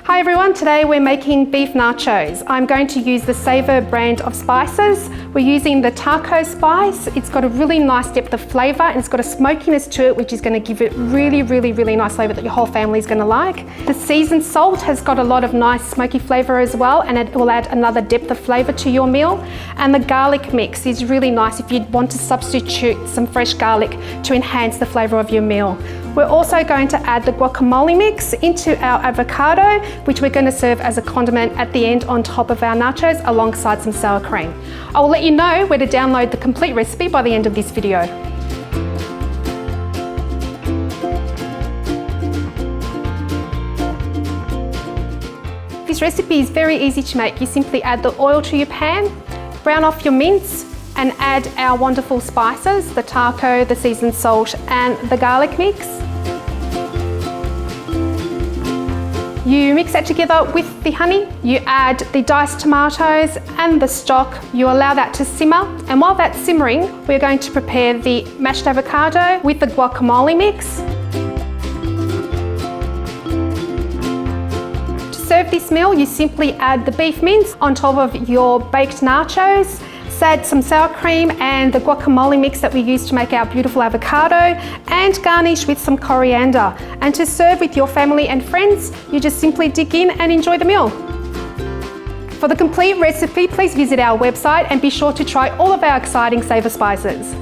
Hi everyone, today we're making beef nachos. I'm going to use the Saveur brand of spices. We're using the taco spice. It's got a really nice depth of flavour and it's got a smokiness to it which is going to give it really nice flavour that your whole family is going to like. The seasoned salt has got a lot of nice smoky flavour as well, and it will add another depth of flavour to your meal. And the garlic mix is really nice if you want to substitute some fresh garlic to enhance the flavour of your meal. We're also going to add the guacamole mix into our avocado, which we're going to serve as a condiment at the end on top of our nachos alongside some sour cream. I will let you know where to download the complete recipe by the end of this video. This recipe is very easy to make. You simply add the oil to your pan, brown off your mince, and add our wonderful spices, the taco, the seasoned salt, and the garlic mix. You mix that together with the honey, you add the diced tomatoes and the stock, you allow that to simmer, and while that's simmering, we're going to prepare the mashed avocado with the guacamole mix. To serve this meal, you simply add the beef mince on top of your baked nachos, add some sour cream and the guacamole mix that we use to make our beautiful avocado, and garnish with some coriander. And to serve with your family and friends, you just simply dig in and enjoy the meal. For the complete recipe, please visit our website and be sure to try all of our exciting Saveur spices.